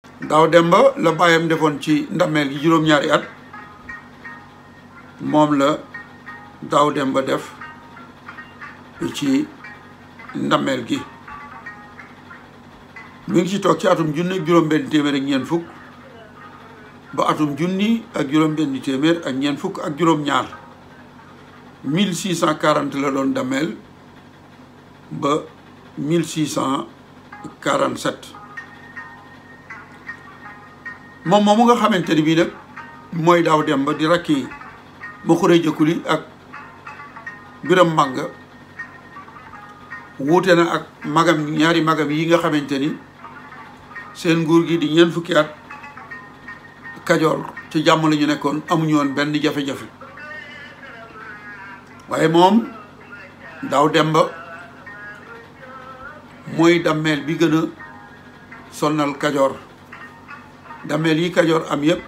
Daaw Demba la bàyyam defoon ci ndameel gi juróom-ñaari at moom la Daaw Demba def ci ndameel gi mi ngi ci toog ci atum junni ak juróom-benn téeméer ak ñeent fukk ba atum junni ak juróom-benn téeméer ak ñeent fukk ak juróom-ñaar 1640 la doon ndameel ba 1647 moom moomu nga xamante ni bii nag mooy Daaw Demba di rakki ma xuree jëkkuli ak biram mànga wuute na ak magam ñaari magam yi nga xamante ni seen nguur gi di ñeent fukki at Kajoor ci jàmm la ñu nekkoon amuñu woon benn jafe-jafe waaye moom Daaw Demba mooy dammeel bi gën a sonnal Kajoor dammeel yi Kajoor am yépp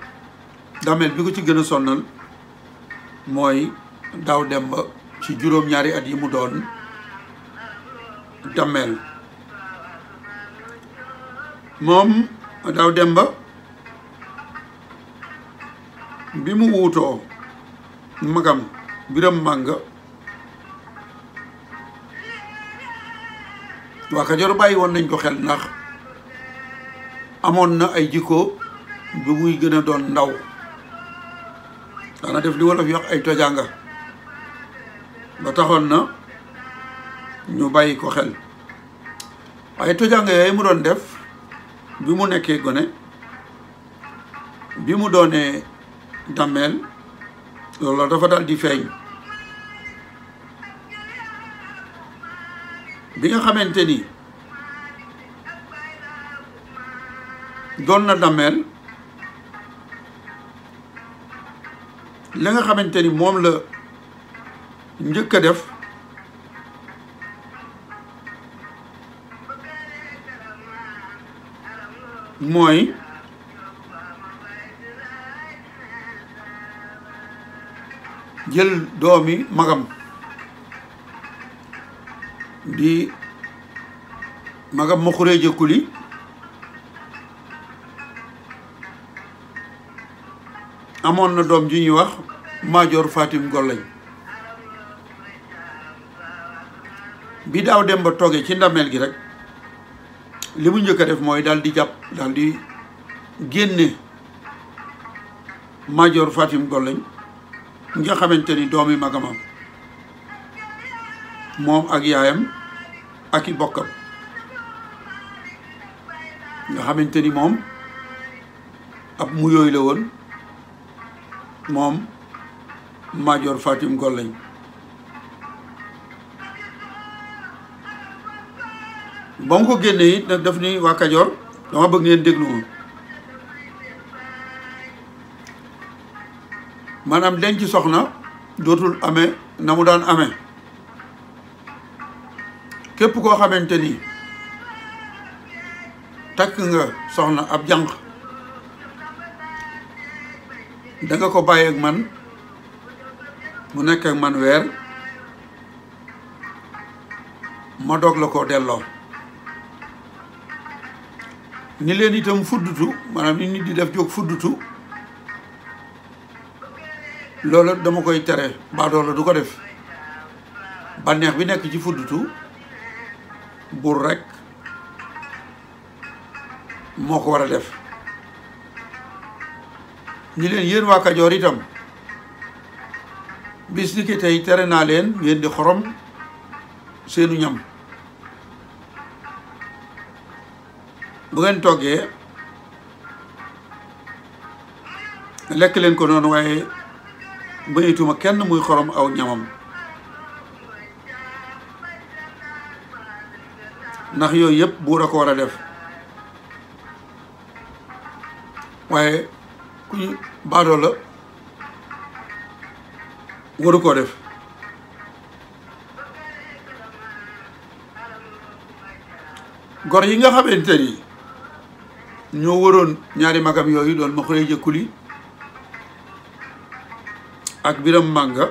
dammeel bi ko ci gën a sonnal mooy Daaw Demba ci juróom-ñaari at yi mu doon dammeel moom Daaw Demba bi mu wuutoo magam biram mànga waa Kajoor bàyyi woon nañ ko xel ndax amoon na ay jikko bi muy gën a doon ndaw daana def li wolof yi wax ay tojanga ba taxoon na ñu bàyyi ko xel waaye tojanga yooyu mu doon def bi mu nekkee gone bi mu doonee dammeel loolu dafa dal di feeñ bi nga xamante ni doon na dammeel li nga xamante ni moom la njëkk a def mooy jël doomi magam di magam ma xuree jëkkuli amoon na doom ju ñuy wax Maajoor Fatim Gollañ bi Daaw Demba toogee ci ndameel gi rek li mu njëkk a def mooy daal di jàpp daal di génne Maajoor Fatim Gollañ nga xamante ni doomi magamam moom ak yaayam ak i bokkam nga xamante ni moom ab mu yooyu la woon moom Maajoor Fatim Gollañ ba mu ko génnee it nag daf ni waa Kajoor dama bëgg ngeen déglu ma maanaam denc soxna dootul amee na mu daan amee képp koo xamante ni takk nga soxna ab jànq danga ko bàyyi ak man mu nekk ak man weer ma doog la ko delloo ni leen itam fuddutu maanaam ni nit di def jóg fuddutu loolu dama koy tere baadoola du ko def bànneex bi nekk ci fuddutu buur rekk moo ko war a def ni leen yéen waa Kajoor itam bis ni ki tey tere naa leen ngeen di xorom seenu ñam bu ngeen toggee lekk leen ko noonu waaye bañituma kenn muy xorom aw ñamam ndax yooyu yëpp buur a ko war a def waaye ku ñu baadoo la waru koo def gor yi nga xamante ni ñoo waroon ñaari magam yooyu doon ma xuree jëkkuli ak biram mànga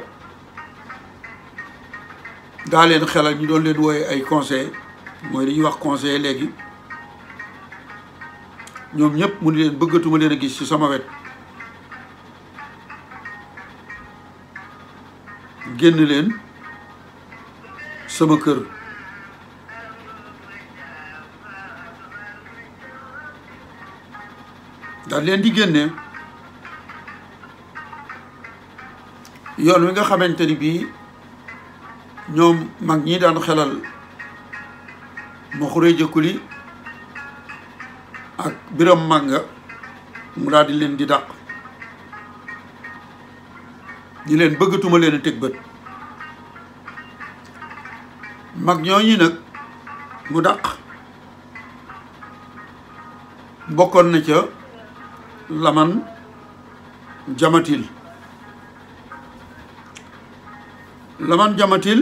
daa leen xelal ñu doon leen wooye ay conseil mooy li ñuy wax conseil léegi ñoom ñëpp mu ni leen bëggatuma leen a gis ci sama wet génn leen sama kër daal leen di génne yoon wi nga xamante ni bii ñoom mag ñi daan xelal ma xuree jëkkuli ak biram mànga mu daal di leen di dàq ñi leen bëggatuma leen a teg bët mag ñooñu nag mu dàq bokkoon na ca laman jamatil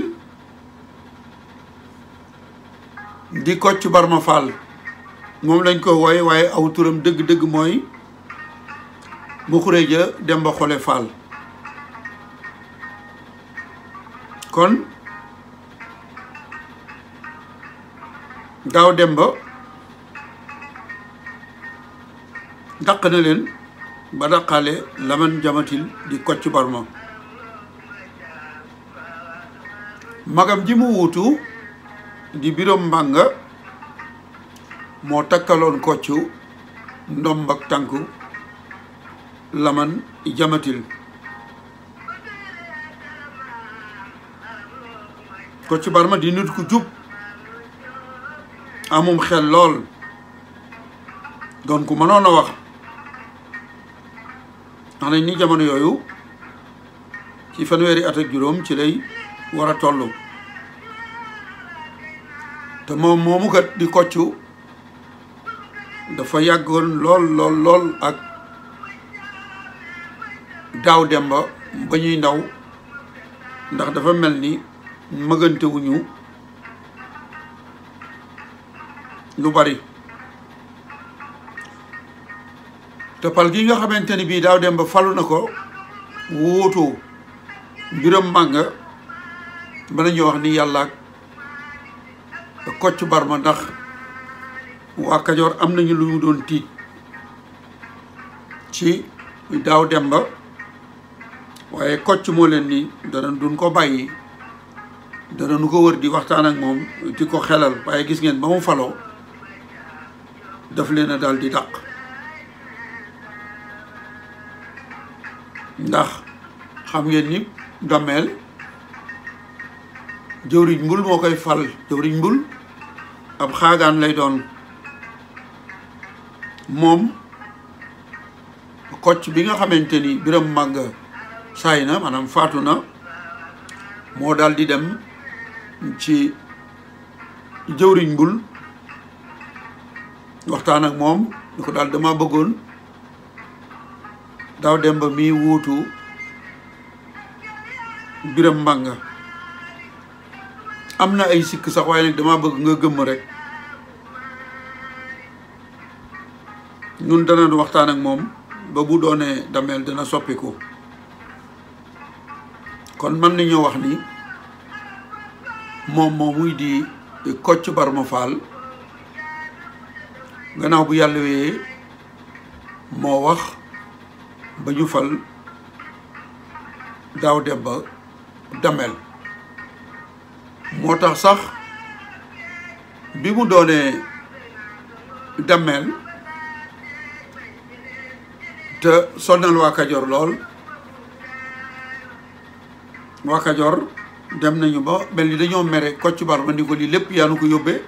di Kocc Barma Fall moom lañ ko wooye waaye aw turam dëgg-dëgg mooy mu xureeja Demba Xole Fall kon Daaw Demba dàq na leen ba dàqaale laman jamatil di Kocc Barma magam ji mu wuutu di biram mbànga moo takkaloon Kocc ndomb ak tànku laman jamatil Kocc Barma di nit ku jub amum xel lool doon ku mënoon a wax ndax nañ ni jamono yooyu ci fanweeri at ak juróom ci lay war a toll te moom moomu kat di Kocc dafa yàggoon lool ak Daaw Demba ba ñuy ndaw ndax dafa mel ni mëgante wuñu lu bari te pal gi nga xamante ni bii Daaw Demba falu na ko wuutu biram mànga mën nañu wax ni yàlla ak Kocc Barma ndax waa Kajoor am nañu lu ñu doon tiit ci Daaw Demba waaye Kocc moo leen ni dana duñ ko bàyyi dana nu ko wër di waxtaan ak moom di ko xelal waaye gis ngeen ba mu faloo daf leen a daal di dàq ndax xam ngeen ni Dameel jëwriñ mbul moo koy fal jëwriñ mbul ab xaagaan lay doon moom Kocc bi nga xamante ni biram màgg saay na maanaam faatu na moo daal di dem ci jëwriñ mbul waxtaan ak moom ni ko daal dama bëggoon Daaw Demba mi wuutu biram mànga am na ay sikk sax waaye nag dama bëgg nga gëmm rek ñun dana waxtaan ak moom ba bu doonee Dameel dana soppiku kon mën nañoo wax ni moom muy di Kocc Barma Fall gannaaw bu yàlla wee moo wax ba ñu fal Daaw Demba Dameel moo tax sax bi mu doonee Dameel te sonal waa Kajoor lool waa Kajoor dem nañu ba mel ni dañoo mere Kocc Barma ni ko lii lépp yaa nu ko yóbbee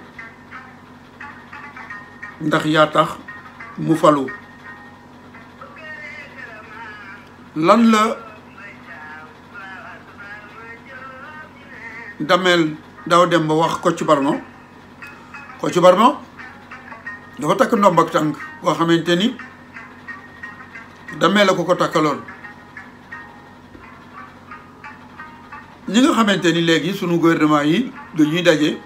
ndax yaa tax mu falu lan la Dameel Daaw Demba wax Kocc Barma dafa takk ndomb ak tànk boo xamante ni Dameel la ko takkaloon ñi nga xamante ni léegi sunu gouvernement yi dañuy daje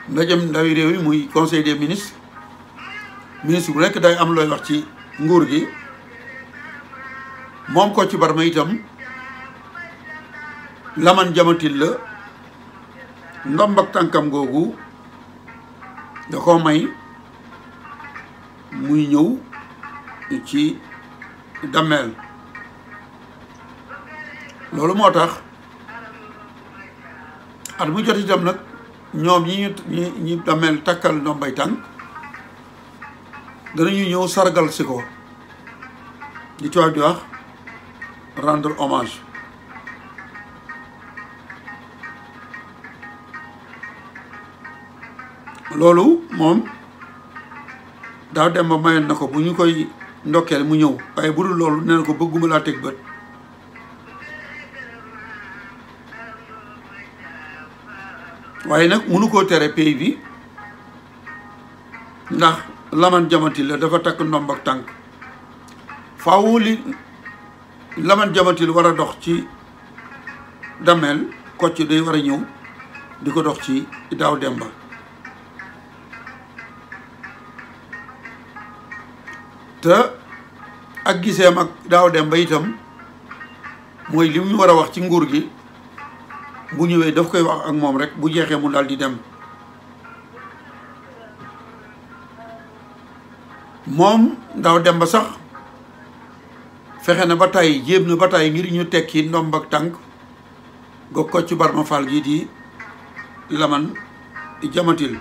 ndajem ndawi réew yi muy conseil des ministres ministre bu nekk day am looy wax ci nguur gi moom Kocc Barma itam laman jamatil la ndomb ak tànkam googu da ko may muy ñëw ci Dameel loolu moo tax at mu jot itam nag ñoom ñi Dameel takkal ndombay tànk danañu ñëw sargal si ko di tubaab di wax rendre hommage loolu moom Daaw Demba mayoon na ko bu ñu koy ndokkeel mu ñëw waaye bu dul loolu nee na ko bëgguma laa teg bët waaye nag mënu koo tere pays bi ndax Laman Jamatil la dafa takk ndomb ak tànk faaw li Laman Jamatil war a dox ci Dameel Kocc day war a ñëw di ko dox ci Daaw Demba te ak giseem ak Daaw Demba itam mooy li mu war a wax ci nguur gi bu ñëwee daf koy wax ak moom rek bu jeexee mu daal di dem moom Daaw Demba sax fexe na ba tey jéem na ba tey ngir ñu tekki ndomb ak tànk go Kocc Barma Fall gi di Laman Jamatil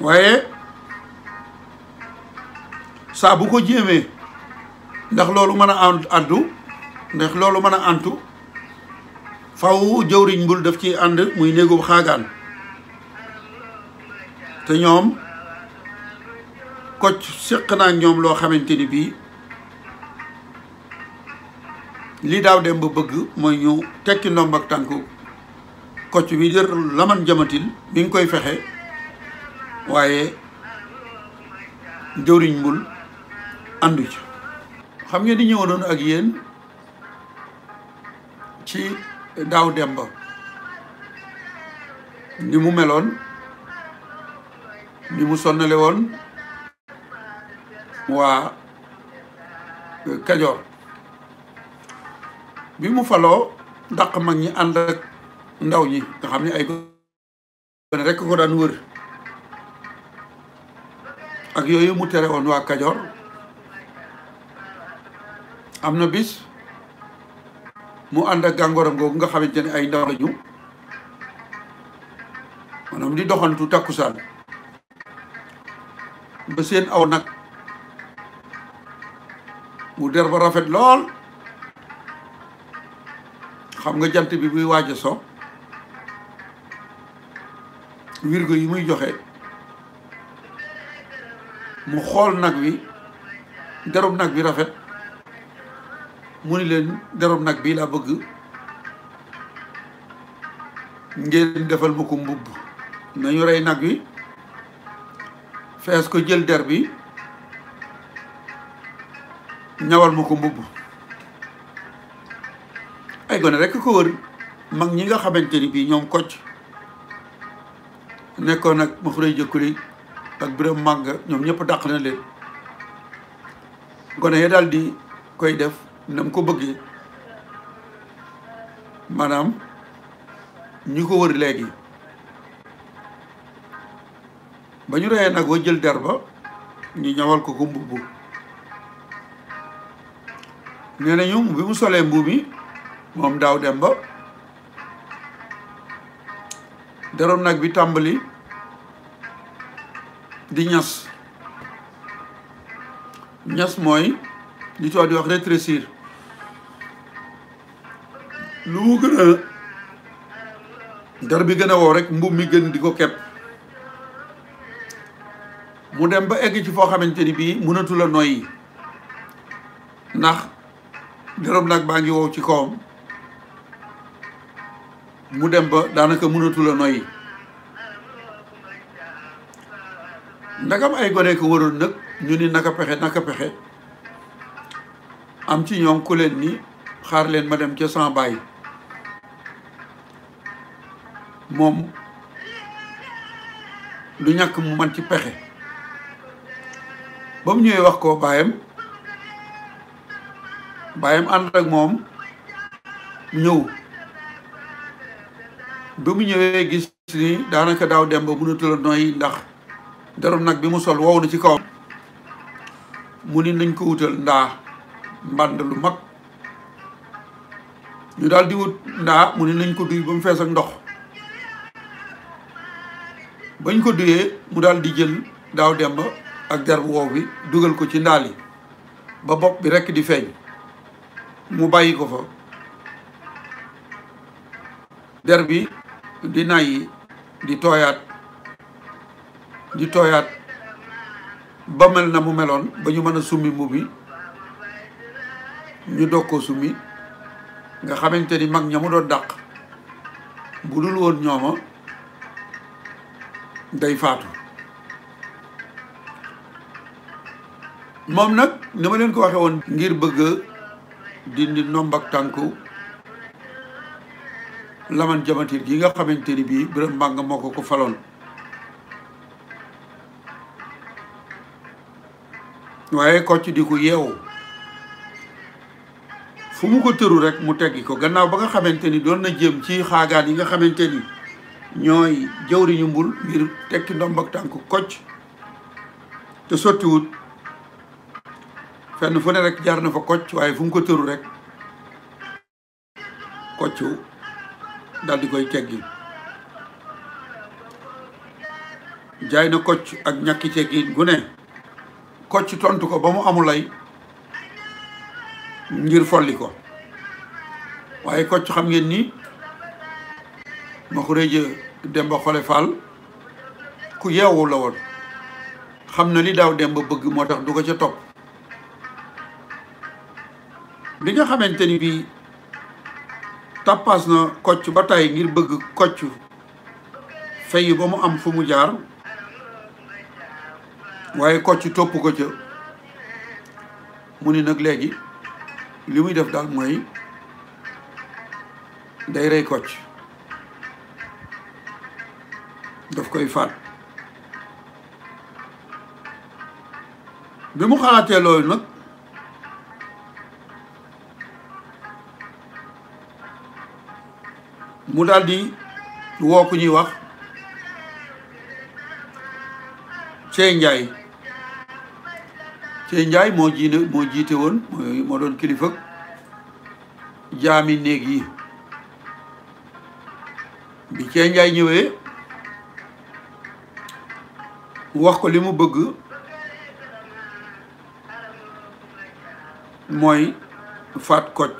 waaye saa bu ko jéemee ndax loolu mën a àddu ndax loolu mën a antu faw jëwriñ mbul daf ci ànd muy néegub xaagaan te ñoom Kocc séq naa ak ñoom loo xamante ni bii li Daaw Demba bëgg mooy ñu tekki ndomb ak tànku Kocc bi di Laman Jamatil mi ngi koy fexe waaye jëwriñ mbul àndu ci xam ngeen di ñëwoon ak yéen ci Daaw Demba ni mu meloon ni mu sonnale woon waa Kajoor bi mu faloo dàq mag ñi ànd ak ndaw ñi nga xam ne ay gone rekk ko daan wër ak yooyu mu tere woon waa Kajoor am na bis mu ànd ak gàngooram googu nga xamante ne ay ndaw lañu maanaam di doxantu takkusaan ba seen aw nag mu der ba rafet lool xam nga jant bi buy waaj a so wirgo yi muy joxe mu xool nag wi derub nag bi rafet mu ni leen derub nag bi laa bëgg ngeen defal ma ko mbubb nañu rey nag wi fees ko jël der bi ñawal ma ko mbubb ay gone rekk ko wër mag ñi nga xamante ni bii ñoom Kocc nekkoon nag ma xurey jëkkuli ak Biram Màgga ñoom ñëpp dàq na leen gone ya daal di koy def nam ko bëggee maanaam ñi ko wër léegi ba ñu reyee nag wa jël der ba ñu ñawal ko ko mbubb nee nañu bi mu solee mbubb mi moom Daaw Demba deroom nag bi tàmbali di ñas mooy li tubaab di wax rétrécir lu mu gën a der bi gën a wow rek mbubb mi gën di ko kepp mu dem ba egg ci foo xamante ni bii mënatu la noyyi ndax deroom nag baa ngi wow ci kawam mu dem ba daanaka mënatu la noyyi ndagam ay gone ko waroon nag ñu ni naka pexe am ci ñoom ku leen ni xaar leen ma dem ca sama baay moom du ñàkk mu man ci pexe ba mu ñëwee wax ko baayam ànd ak moom ñëw ba mu ñëwee gis ni daanaka Daaw Demba mënatul a noyyi ndax deru nag bi mu sol wow na ci kawam mu ni nañ ko wutal ndaa mbànd lu mag ñu daal di wut ndaa mu ni nañ ko duy ba mu fees ak ndox bañ ko duyee mu daal di jël Daaw Demba ak der bu wow bi dugal ko ci ndaal yi ba bopp bi rekk di feeñ mu bàyyi ko fa der bi di nay di tooyaat ba mel na mu meloon ba ñu mën a summi mbubb bi ñu doog ko summi nga xamante ni mag ña mu doon dàq bu dul woon ñooma day faatu. moom nag ni ma leen ko waxe woon ngir bëgg dindi nomb ak tànku Laman Jamatir gi nga xamante ni bii Birame Mbanga moo ko faloon waaye Kocc di ko yeewu fu mu ko tëru rek mu teggi ko gannaaw ba nga xamante ni doon na jéem ci xaagaan yi nga xamante ni ñooy jawriñu mbul ngir tekki ndomb ak tànku Kocc te sottiwut fenn fu ne rek jaar na fa Kocc waaye fu mu ko tëru rek Kocc dal di koy teggi jaay na Kocc ak ñàkki teggi gu ne Kocc tontu ko ba mu amul lay ngir folli ko waaye Kocc xam ngeen ni ma ko réje Demba Xole Fall ku yeewu la woon xam na li Daaw Demba bëgg moo tax du ko ca topp bi nga xamante ni bii tappaas na Kocc ba tey ngir bëgg Kocc fay ba mu am fu mu jaar waaye Kocc topp ko ca mu ni nag léegi li muy def daal mooy day rey Kocc daf koy faat bi mu xalaatee loolu nag mu daal di woo ku ñuy wax Cey Njaay Cey Njaay moo jiite woon moo doon kilifa jaami néeg yi bi Cey Njaay ñëwee wax ko li mu bëgg mooy faat Kocc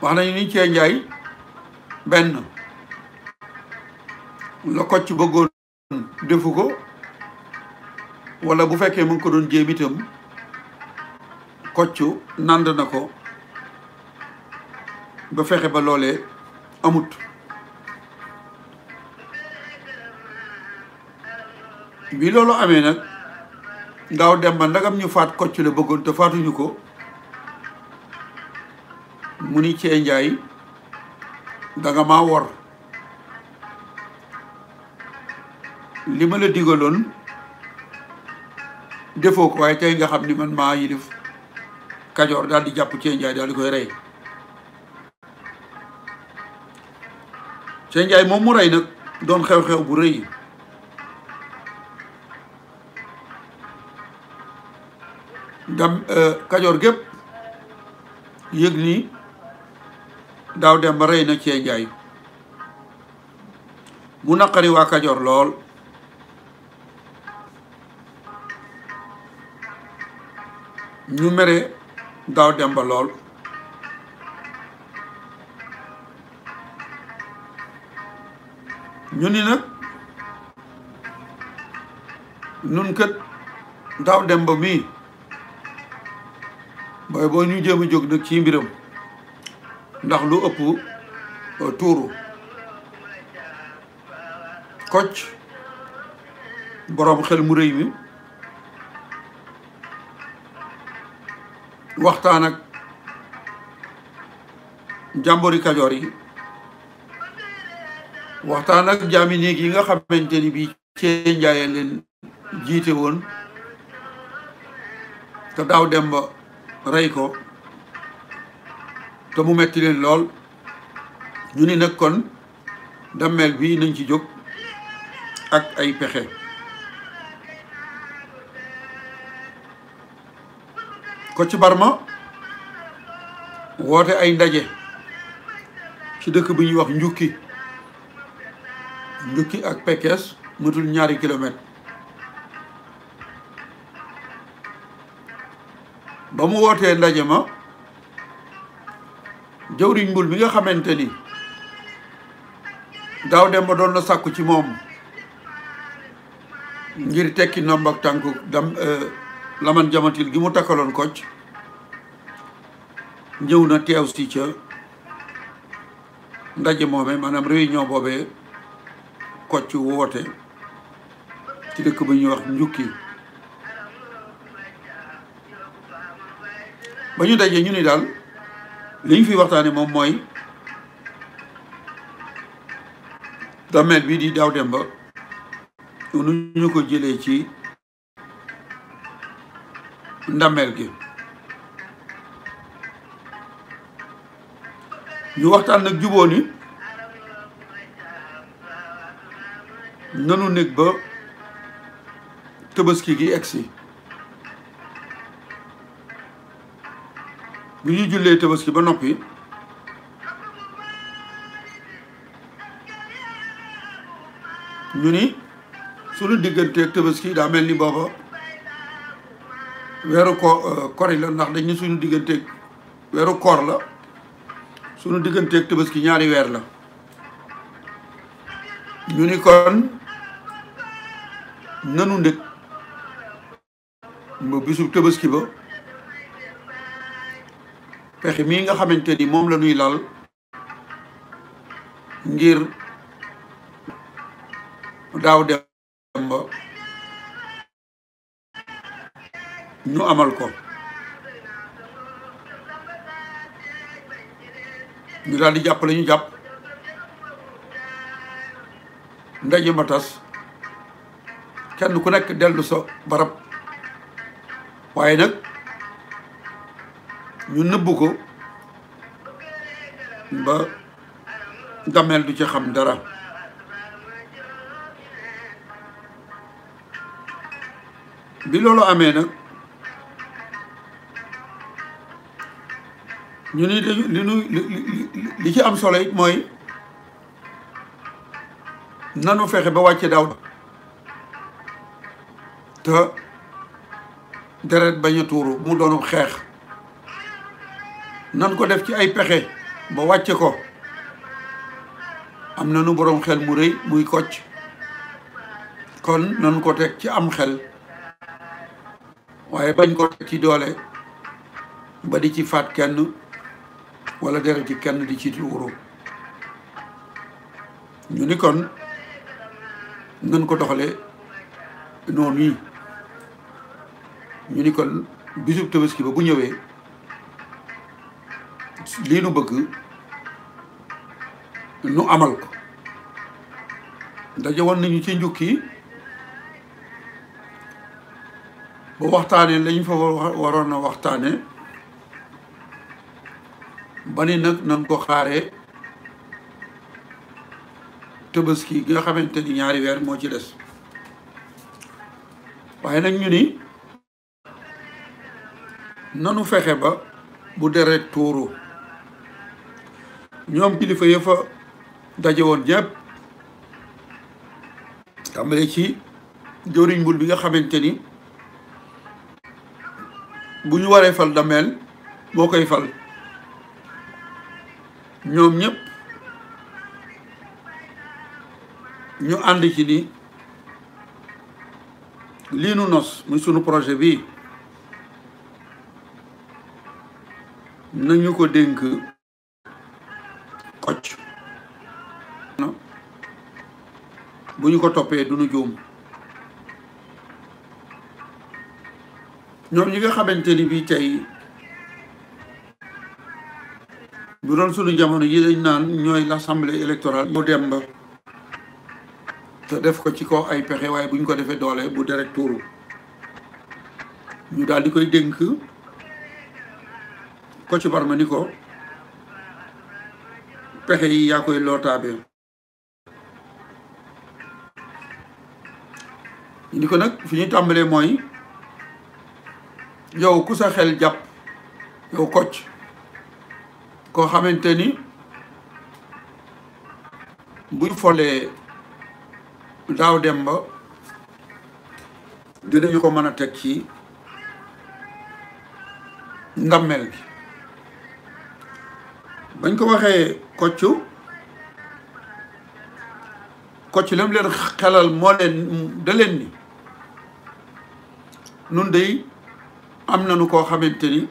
wax nañu ni Cey Njaay benn la Kocc bëggoon defu ko wala bu fekkee mu ngi ko doon jéem itam Kocc nand na ko ba fexe ba loolee amut bi loolu amee nag Daaw Demba ndagam ñu faat Kocc la bëggoon te faatuñu ko mu ni Cey Njaay danga maa wor li ma la digaloon defoo ko waaye tey nga xam ni man maa yilif Kajoor daal di jàpp Cey Njaay daal di koy rey Cey Njaay moom mu rey nag doon xew-xew bu rëy Kajoor gépp yëg ni Daaw Demba rey na Cey Njaay mu naqari waa Kajoor lool ñu mere Daaw Demba lool ñu ni nag nun kat Daaw Demba mii booy boo ñu jéem a jóg nag ci mbiram ndax lu ëpp tuuru Kocc boroom xel mu rëy mi waxtaan ak jàmbori Kajoor yi waxtaan ak jaami néeg yi nga xamante ni bii Cey Njaay leen jiite woon te Daaw Demba rey ko te mu metti leen lool. ñu ni nag kon Dameel bi nañ ci jóg ak ay pexe. Kocc Barma woote ay ndaje ci dëkk bi ñuy wax njukki ak Pekes matul 2 kilomètres. ba mu wootee ndaje ma jëwriñ mbul bi nga xamante ni Daaw Demba doon na sàkku ci moom ngir tekki nomb ak tànku laman jamatil gi mu takkaloon Kocc ñëw na teew si ca ndaje moome maanaam réunion boobee Kocc woote ci dëkk bu ñuy wax njukki. ba ñu daje ñu ni daal li ñu fi waxtaane moom mooy Dameel bii di Daaw Demba nu ñu ko jëlee ci ndameel gi. ñu waxtaan nag juboo ni nanu nekk ba Tabaski gi egsi. bu ñu jullee Tabaski ba noppi ñu ni suñu digganteeg Tabaski daa mel ni booba weeru kori la, ndax dañ ni suñu digganteeg weeru koor la, suñu digganteeg Tabaski 2 weer la. ñu ni kon nanu ndëg ba bisu Tabaski ba pexe mii nga xamante ni moom la ñuy lal ngir Daaw Demba ñu amal ko. ñu daal di jàpp la ñu jàpp ndaje ma tas kenn ku nekk dellu sa barab, waaye nag ñu nëbb ko ba Dameel du ci xam dara. bi loolu amee nag ñu ni li ci am solo it mooy nanu fexe ba wàcce Daaw te deret bañ a tuuru mu doonu xeex. nan ko def ci ay pexe ba wàcce ko. am na nu boroom xel mu rëy muy Kocc, kon nan ko teg ci am xel waaye bañ ko teg ci doole ba di ci faat kenn wala deret ci kenn di ci tuuru. ñu ni kon nan ko doxale noonu yi. ñu ni kon bisub Tabaski ba bu ñëwee lii nu bëgg nu amal ko. daje woon nañu ci njukki ba waxtaane lañ fa waroon a waxtaane ba ni nag nan ko xaare Tabaski gi nga xamante ni 2 weer moo ci des. waaye nag ñu ni nanu fexe ba bu deret tuuru. ñoom kilifa ya fa daje woon ñëpp tàmbale ci jëwriñ mbul bi nga xamante ni bu ñu waree fal Dameel moo koy fal. ñoom ñëpp ñu ànd ci ni lii nu nos muy sunu projet bi nañu ko dénk Kocc. bu ñu ko toppee du nu juum. ñoom ñi nga xamante ni bii tey bu doon sunu jamono yi dañ naan ñooy l'assemblée électorale mu Demba te def ko ci kaw ay pexe, waaye bu ñu ko defee doole bu deret tuuru ñu daal di koy dénk Kocc Barma ni ko pexe yi yaa koy lootaabee ñu ni ko nag fi ñu tàmbalee mooy yow ku sa xel jàpp yow Kocc koo xamante ni buñ folee Daaw Demba dinañu ko mën a teg ci ndammel bi bañ ko waxee Kocc lam leen xelal moo leen da leen ni nun dey am nañu koo xamante ni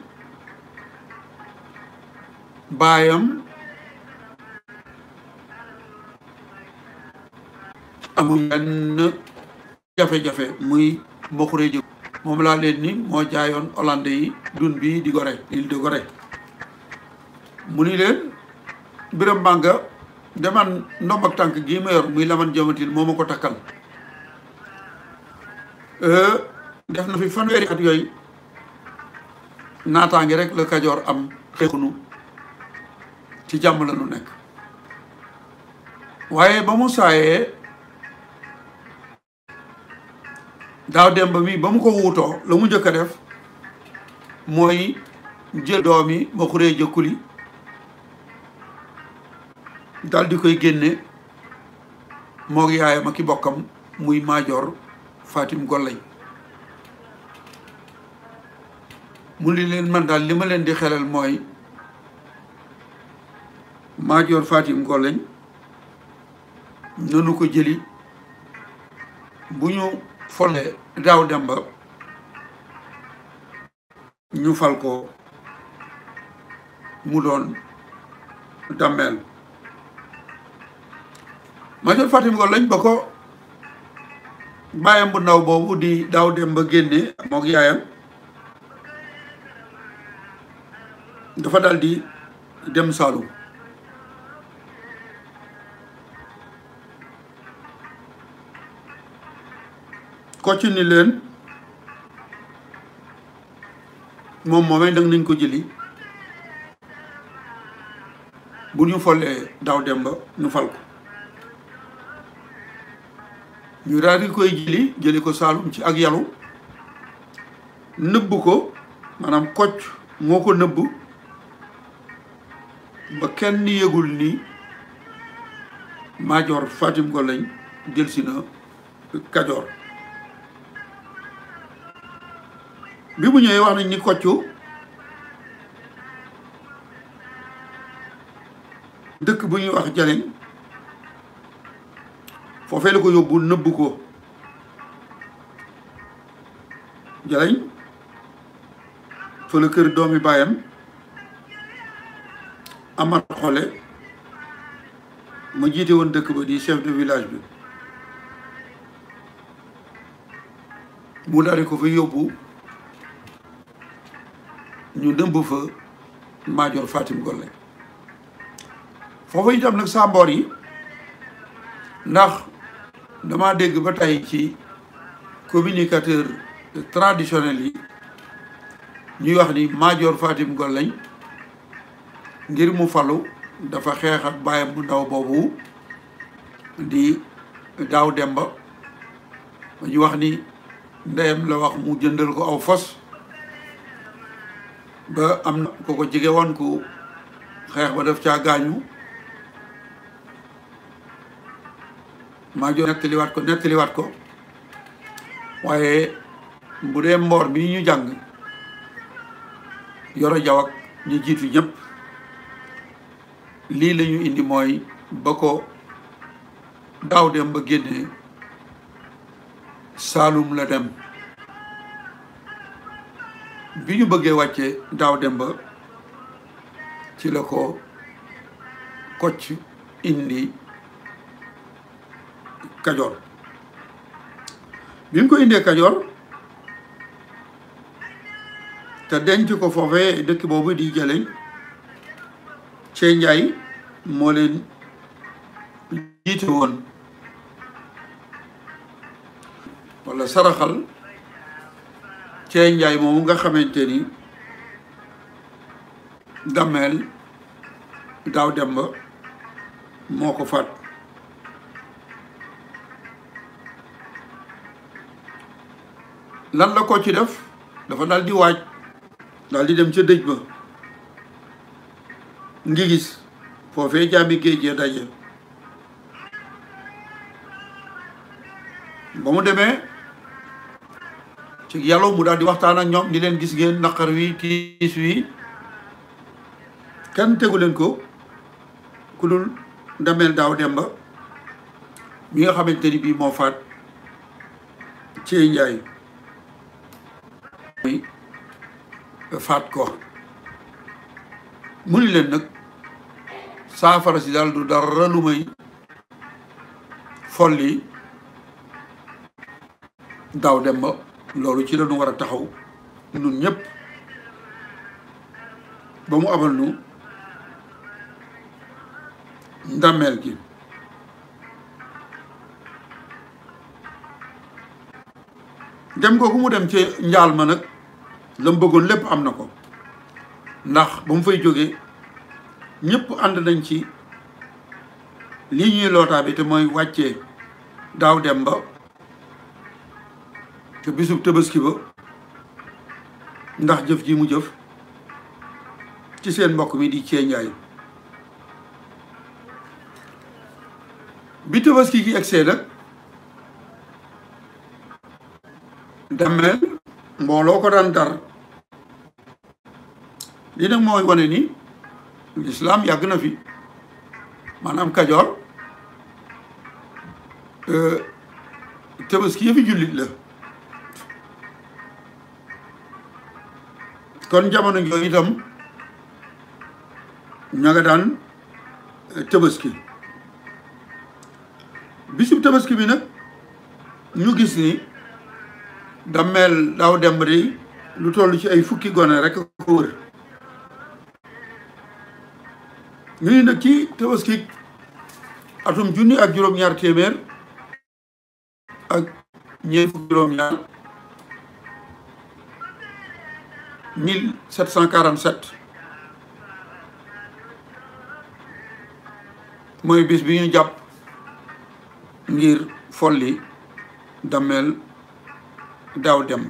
baayam amul benn jafe-jafe muy mboxuree jë moom laa leen ni moo jaayoon hollandais yi dun bi di Gorée île de Gorée mu ni leen Biram Manga deman ndomb ak tànk gii ma yor muy Laman Jamatil moo ma ko takkal def na fi fanweeri at yooyu naataangi rek la Kajoor am xeexunu ci jàmm la nu nekk waaye ba mu saayee Daaw Demba mi ba mu ko wuutoo la mu njëkk a def mooy jël doomi ma xuree jëkkuli dal di koy génne moog yaayam ak i bokkam muy Maajoor Fatim Gollañ mu li leen man daal li ma leen di xelal mooy Maajoor Fatim Gollañ nanu ko jëli bu ñu folee Daaw Demba ñu fal ko mu doon Dameel Maajoor Fatim Gollañ ba ko bàyyam bu ndaw boobu di Daaw Demba génne mook yaayam dafa dal di dem Saalum Kocc ni leen moom moomee dang nañ ko jëli bu ñu folee Daaw Demba ñu fal ko ñu daal di koy jëli ko Saalum ci ak yalu nëbb ko maanaam Kocc moo ko nëbb ba kenn yëgul ni Maajoor Fatim Gollañ jël si na Kajoor bi mu ñëwee wax nañ ni Kocc dëkk bu ñuy wax Jaleñ foofee la ko yóbbu nëbb ko Jaleñ fa la kër doomi baayam Amat Xole ma jiite woon dëkk ba di chef de village bi mu daal di ko fa yóbbu ñu dëmb fa Maajoor Fatim Gollañ foofu itam nag sàmboor yi ndax dama dégg ba tey ci communicateur traditionnel yi ñuy wax ni Maajoor Fatim Gollañ ngir mu falu dafa xeex ak baayam bu ndaw boobu di Daaw Demba ñu wax ni ndeyam la wax mu jëndal ko aw fos ba am na ko ko jege woon ku xeex ba def caa gaañu Maajoor nettaliwaat ko waaye bu dee mboor bi ñu jàng Yoro Jaw ak ñu jiitu ñëpp lii la ñu indi mooy ba ko Daaw Demba génnee Saalum la dem bi ñu bëggee wàcce Daaw Demba ci la ko Kocc indi Kajoor bi mu ko indee Kajoor te denc ko foofee dëkk boobu di Jaleñ Cee Njaay moo leen jiite woon walla saraxal Cee Njaay moomu nga xamante ni Dameel Daaw Demba moo ko faat. lan la ko ci def dafa daal di waaj daal di dem ca dëj ba ngi gis foofee jaami géej gee daje. ba mu demee ci yàlla mu daal di waxtaan ak ñoom di leen gis ngeen naqar wi tiis wi kenn tegu leen ko ku dul Dameel Daaw Demba mi nga xamante ni bii moo faat ci Njaay faat ko. mu ni leen nag saafara si daal du dara lu may folli Daaw Demba. loolu ci la ñu war a taxaw ñun ñëpp ba mu abal nu ndàmmeel gi. dem googu mu dem ci njaal ma nag la mu bëggoon lépp am na ko ndax ba mu fay jógee ñëpp ànd nañ ci lii ñuy lootaa bi te mooy wàccee Daaw Demba te bisub Tabaski ba ndax jëf ji mu jëf ci seen mbokk mi di Cee Njaay. bi Tabaski gi egsee nag Dameel mbooloo ko daan dar. li nag mooy wane ni lislaam yàgg na fi maanaam Kajoor Tabaski yëfi jullit la. kon jamono yooyu itam ña nga daan Tabaski. bisub Tabaski bi nag ñu gis ni Dameel Daaw Demba di lu toll ci ay fukki gone rek ko wër. ñu ni nag ci Tabaski atum junni ak juróom-ñaar téeméer ak ñeent fukki juróom-ñaar 1747 mooy bis bi ñu jàpp ngir folli Dameel Daaw Demba.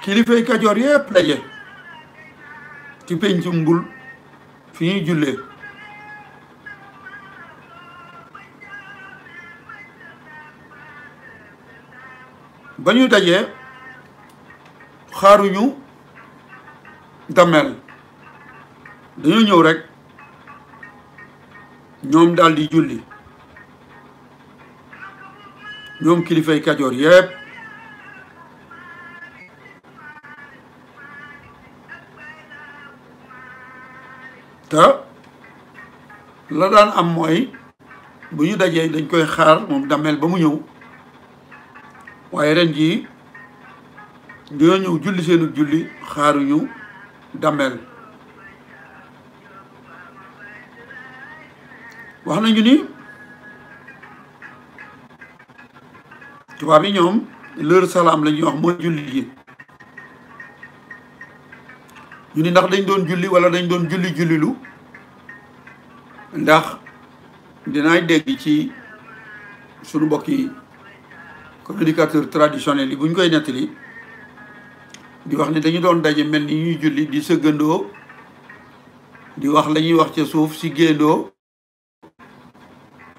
kilifay Kajoor yépp daje ci pencum Mbul fi ñuy jullee. ba ñu dajee xaaruñu Dameel dañoo ñëw rek ñoom daal di julli ñoom kilifay Kajoor yépp. te la daan am mooy bu ñu dajee dañ koy xaar moom Dameel ba mu ñëw waaye ren jii dañoo ñëw julli seenu julli xaaruñu Dameel. wax nañu ni tubaab yi ñoom l'heure salaam la ñuy wax mooy julli ji. ñu ni ndax dañ doon julli wala dañ doon jullilu ndax dinaay dégg ci sunu mbokki communicateur traditionnel yi bu ñu koy nettali di wax ni dañu doon daje mel ni ñuy julli di sëggandoo di wax la ñuy wax ca suuf si géndoo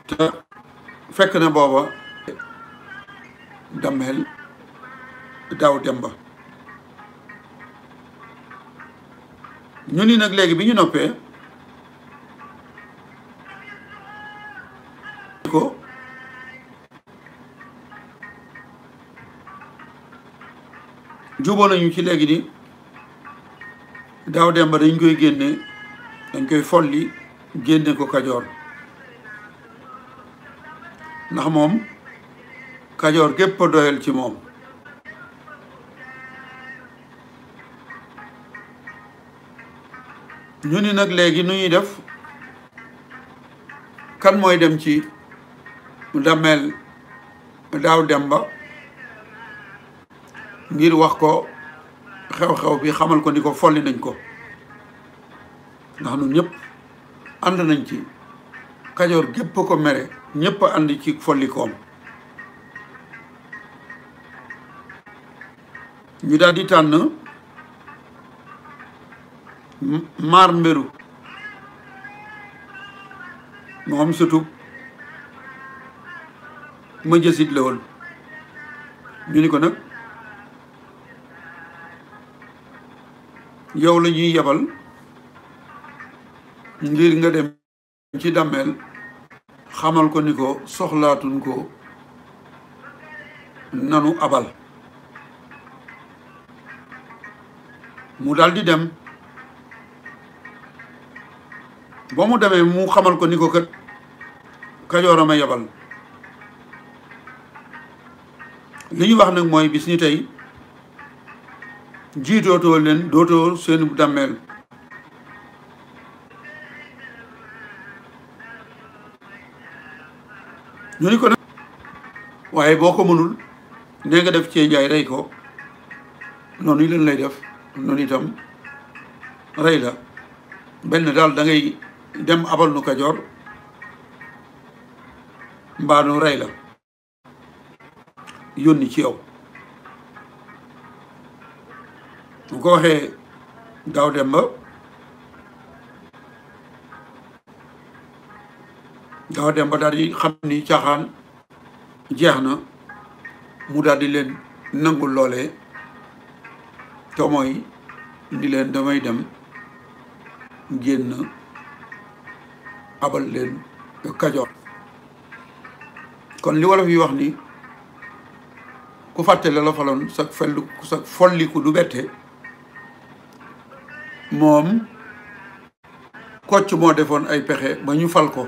te fekk na booba Dameel Daaw Demba. ñu ni nag léegi bi ñu noppee ko juboo nañu ci léegi ni Daaw Demba dañ koy génne dañ koy folli génne ko Kajoor ndax moom Kajoor gépp a doyal ci moom. ñu ni nag léegi nu ñuy def kan mooy dem ci Dameel Daaw Demba ngir wax ko xew-xew bi xamal ko ni ko folli nañ ko. ndax ñun ñëpp ànd nañ ci Kajoor gépp ko mere ñëpp ànd ci follikoom ñu daal di tànn maar mbéru moom surtout ma jësit la woon ñu ni ko nag yow la ñuy yebal ngir nga dem ci Dameel xamal ko ni ko soxlaatuñ ko nanu abal mu daldi dem ba mu demee mu xamal ko ni ko kat Kajoor a ma yebal li ñu wax nag mooy bis ni tey jiitootoo leen dootoo seen Dameel ñu ni ko nag waaye boo ko mënul nee nga def cee njaay rey ko noonu yi leen lay def noonu itam rey la benn daal da ngay dem abal nu Kajoor mbaa nu rey la yónni ci yow mu ko waxee Daaw Demba daal di xam ni caaxaan jeex na mu daal di leen nangul loolee te mooy ni leen damay dem génn abal leen Kajoor kon li wolof yi wax ni ku fàtte la faloon sa folliku du bette moom Kocc moo defoon ay pexe ba ñu fal ko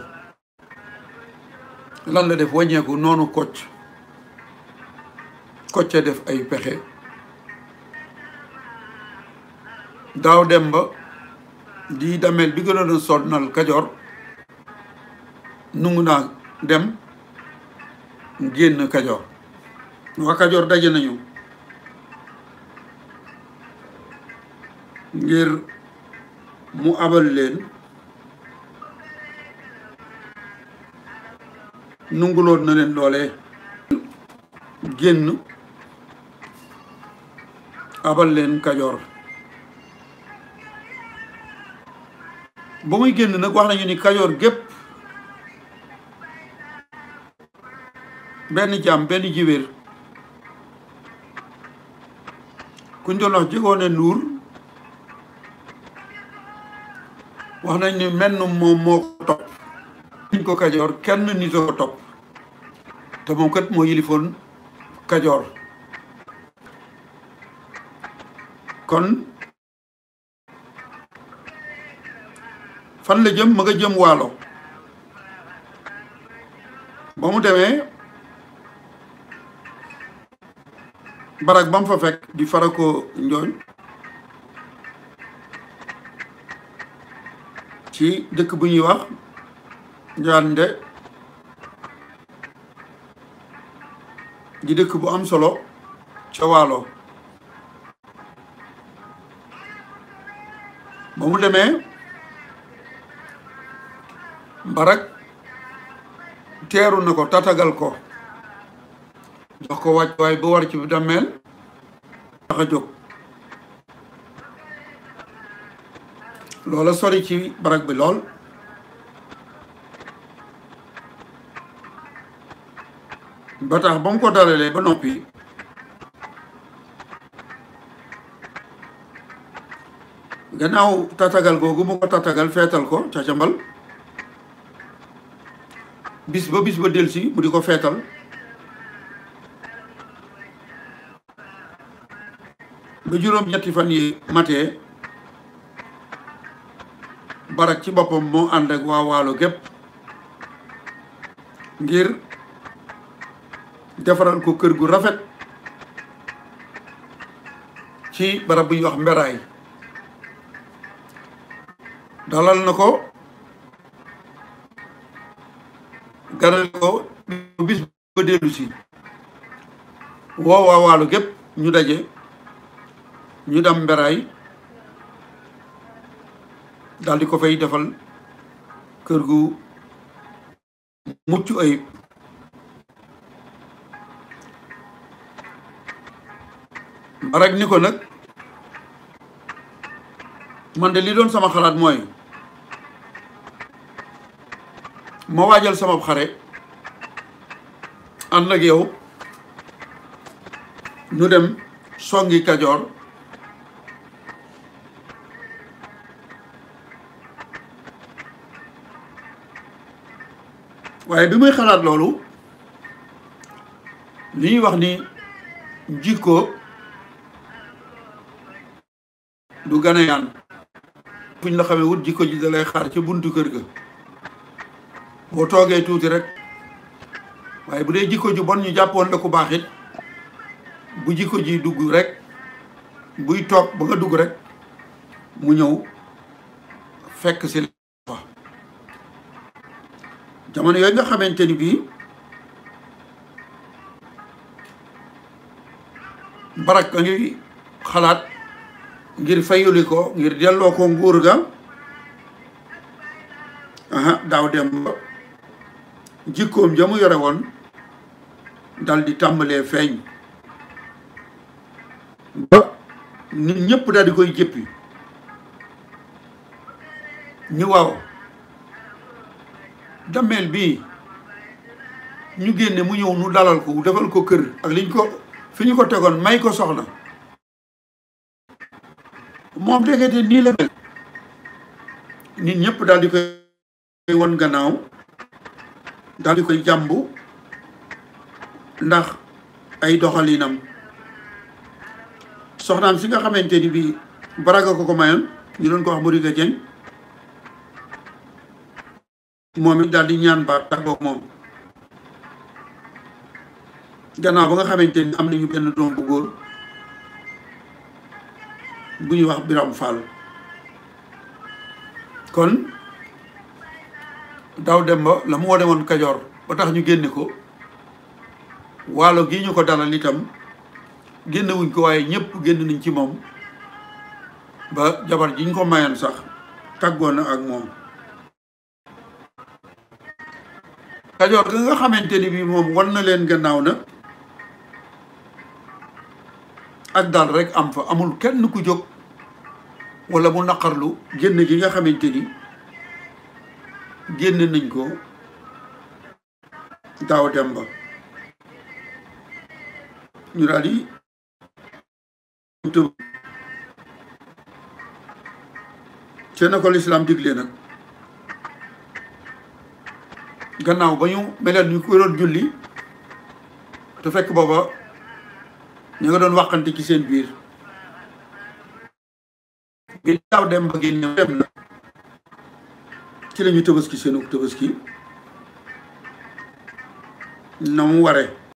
lan la def wàññeeku noonu Kocc def ay pexe Daaw Demba di Dameel bi gënoon a sonnal Kajoor nungu naa dem génn Kajoor waa Kajoor daje nañu ngir mu abal leen nunguloon na leen doole génn abal leen Kajoor ba muy génn nag wax nañu ni Kajoor gépp benn jaam benn jiwéer kuñ doon wax Jigoone Nduur wax nañ ni menn moom moo ko topp ñu ko Kajoor kenn nit ko topp te moom kat moo yilifoon Kajoor kon fan la jëm ma nga jëm Waalo ba mu demee barak ba mu fa fekk di Farako Njooñ ci dëkk bu ñuy wax Njaande di dëkk bu am solo ca Waalo ba mu demee barak teeru na ko tatagal ko jox ko wàcc waay bu war ci Dameel tax a jóg loola sori ci barak bi lool ba tax ba mu ko dalalee ba noppi gannaaw tatagal googu mu ko tatagal feetal ko ca cambal bis ba delsi mu di ko feetal ba juróom-ñetti fan yi matee barak ci boppam moo ànd ak waa Waalo gépp ngir defaral ko kër gu rafet ci barab bu ñuy wax Mberaay dalal na ko ganal ko bis ba dellu si woo waa Waalo gépp ñu daje ñu dem Mberaay daal di ko fay defal kër gu mucc ayib. rek ni ko nag man de li doon sama xalaat mooy ma waajal sama xare ànd ak yow ñu dem songi Kajoor waaye bi muy xalaat loolu li ñuy wax ni jikko du ganayaan fuñ la xamee wut jikko ji da lay xaar ca buntu kër ga boo toogee tuuti rek waaye bu dee jikko ju bon ñu jàppoon la ku baax it bu jikko ji dugg rek buy toog ba nga dugg rek mu ñëw fekk si la jamono yooyu nga xamante ni bii Barak a ngi xalaat ngir fayuli ko ngir delloo ko nguur ga Daaw Demba jikkoom ja mu yore woon dal di tàmbalee feeñ ba nit ñëpp daal di koy jëppi ñu waaw Dameel bii ñu génne mu ñëw nu dalal ko defal ko kër ak liñ ko fi ñu ko tegoon may ko soxna moom déggate nii la mel nit ñëpp daal di koy won gannaaw daal di koy jàmbu ndax ay doxalinam soxnaam si nga xamante ni bii Baraga ko mayoon ñu doon ko wax Modiga Dieng moom it daal di ñaan baat tàggoog moom gannaaw ba nga xamante ni am nañu benn doom bu góor bu ñuy wax Biram Fall kon Daaw Demba la moo demoon Kajoor ba tax ñu génne ko waalo gi ñu ko dalal itam génnewuñ ko waaye ñëpp génn nañ ci moom ba jabar ji ñu ko mayoon sax tàggoon na ak moom Kajoor ga nga xamante ni bii moom wan na leen gannaaw na ak daal rek am fa amul kenn ku jóg wala mu naqarlu génn gi nga xamante ni génn nañ ko Daaw Demba ñu daal di te na ko lislaam digle nag gannaaw ba ñu meleen ñu ko doon julli te fekk booba ñu nga doon waxante ci seen biir bi Daaw Demba gi ñëw dem na ci la ñu tabaski seenu tabaski na mu waree